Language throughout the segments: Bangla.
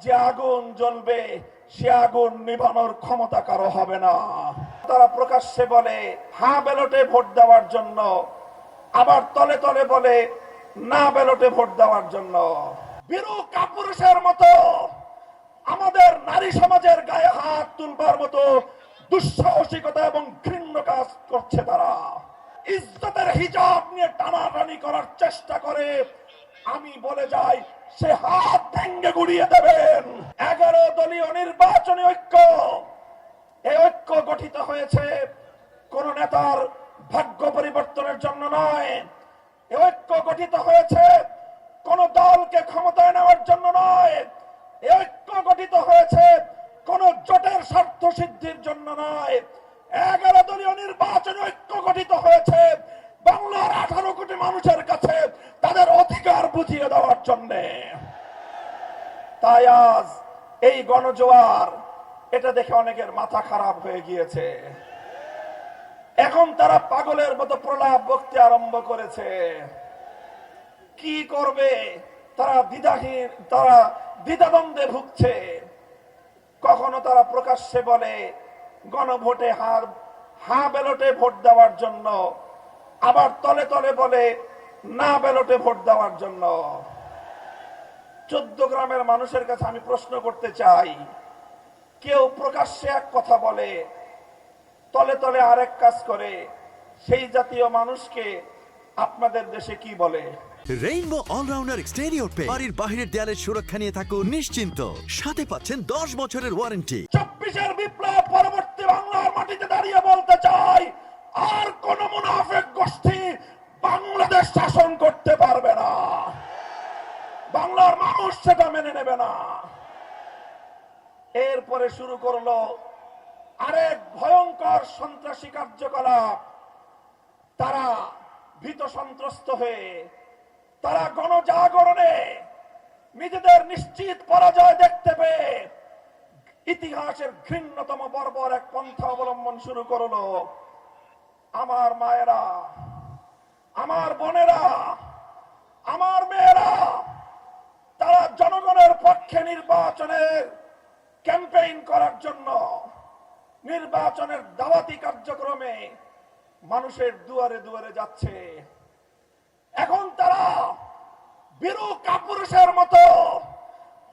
যে আগুন জ্বলবে সে আগুন নিভানোর ক্ষমতা কারো হবে না। তারা প্রকাশ্যে বলে হ্যাঁ ব্যালটে ভোট দেওয়ার জন্য, আবার তলে তলে বলে না ব্যালটে ভোট দেওয়ার জন্য। বীরু কাপুরুষের মতো আমাদের নারী সমাজের গায়ে হাত তুলবার মতো দুঃসাহসিকতা এবং ঘৃণ্য কাজ করছে তারা। ইজ্জতের হিজাব নিয়ে টানাটানি করার চেষ্টা করে। আমি বলে যাই সে হাত ভেঙে গুড়িয়ে দেবেন। 11 দলীয় নির্বাচনী ঐক্য, এই ঐক্য গঠিত হয়েছে কোন নেতার ভাগ্য পরিবর্তনের জন্য নয়। এই ঐক্য গঠিত হয়েছে কোন দলকে ক্ষমতায় নেওয়ার জন্য নয়। এই ঐক্য গঠিত হয়েছে কোন জোটের স্বার্থ সিদ্ধির জন্য নয়। 11 দলীয় নির্বাচনী ঐক্য গঠিত হয়েছে বাংলার 18 কোটি মানুষের কাছে তাদের অধিকার বুঝিয়ে দেওয়ার জন্য। তাই আজ এই গণজোয়ার, এটা দেখে অনেকের মাথা খারাপ হয়ে গিয়েছে। এখন তারা পাগলের মতো প্রলাপ বকতে আরম্ভ করেছে। কি করবে তারা দ্বিধাহীন, তারা দ্বিধাদ্বন্দ্বে ভুগছে। কখনো তারা প্রকাশ্যে বলে গণভোটে হ্যাঁ ব্যালটে ভোট দেওয়ার জন্য, আবার তলে তলে বলে না ব্যালটে ভোট দেওয়ার জন্য। 14 গ্রামের মানুষের কাছে আমি প্রশ্ন করতে চাই, কেউ প্রকাশ্যে এক কথা বলে তলে তলে আরেক কাজ করে, সেই জাতীয় মানুষকে আপনাদের দেশে কি বলে? রেইনবো অলরাউন্ডার এক্সটেরিয়র পেইন্ট বাড়ির বাহিরের দেয়ালের সুরক্ষা নিয়ে থাকুন নিশ্চিন্ত, সাথে পাচ্ছেন 10 বছরের ওয়ারেন্টি। 24-এর বিপ্লব পরবর্তী বাংলার মাটিতে দাঁড়িয়ে বলতে চাই, আর কোন মুনাফিক গোষ্ঠী বাংলাদেশ শাসন করতে পারবে না। বাংলার মানুষ সেটা মেনে নেবে না। এরপরে শুরু করলো আরেক ভয়ঙ্কর সন্ত্রাসী কার্যকলাপ। তারা ভীত সন্ত্রস্ত হয়ে তারা গণজাগরণে নিজেদের নিশ্চিত পরাজয় দেখতে পেয়ে ইতিহাসের ঘৃণ্যতম বর্বর এক পন্থা অবলম্বন শুরু করলো। আমার মায়েরা, আমার বোনেরা, আমার মেয়েরা, তারা জনগণের পক্ষে নির্বাচনের ক্যাম্পেইন করার জন্য নির্বাচনের দাওয়াতি কার্যক্রমে মানুষের দুয়ারে দুয়ারে যাচ্ছে। এখন তারা বীরু কাপুরুষের মতো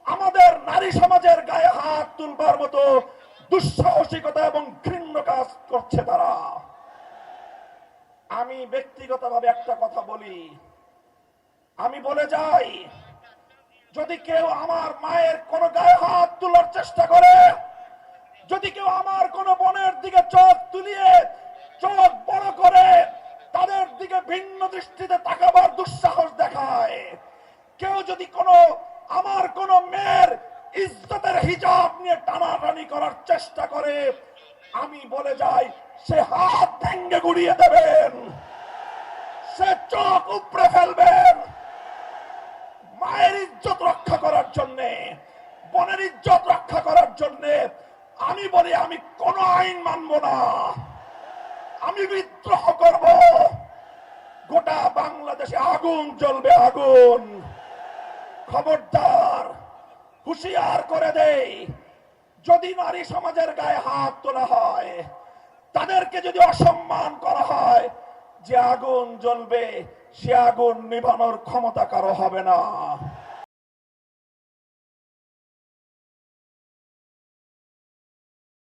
আমাদের নারী সমাজের গায়ে হাত তুলবার মতো দুঃসাহসিকতা এবং ঘৃণ্য কাজ করছে তারা। আমি ব্যক্তিগতভাবে একটা কথা বলি, আমি বলে যাই, যদি কেউ আমার মায়ের কোন গায়ে হাত তোলার চেষ্টা করে, যদি কেউ আমার কোন বোনের দিকে চোখ তুলিয়ে চোখ বড় করে তাদের দিকে ভিন্ন দৃষ্টিতে তাকাবার দুঃসাহস দেখায়, কেউ যদি আমার কোন মেয়ের ইজ্জতের হিজাব নিয়ে টানাটানি করার চেষ্টা করে, আমি বলে যাই সে হাত ভেঙে গুড়িয়ে দেবেন, সে চোখ উপড়ে ফেলবেন। মায়ের ইজ্জত রক্ষা করার জন্য, বোনের ইজ্জত রক্ষা করার জন্য আমি বলি আমি কোন আইন মানব না, আমি বিদ্রোহ করব। গোটা বাংলাদেশে আগুন জ্বলবে, আগুন। খবরদার, হুঁশিয়ার করে দেই, যদি নারী সমাজের গায়ে হাত তোলা হয়, তাদেরকে যদি অসম্মান করা হয়, যে আগুন জ্বলবে সে আগুন নিভানোর ক্ষমতা কারো হবে না।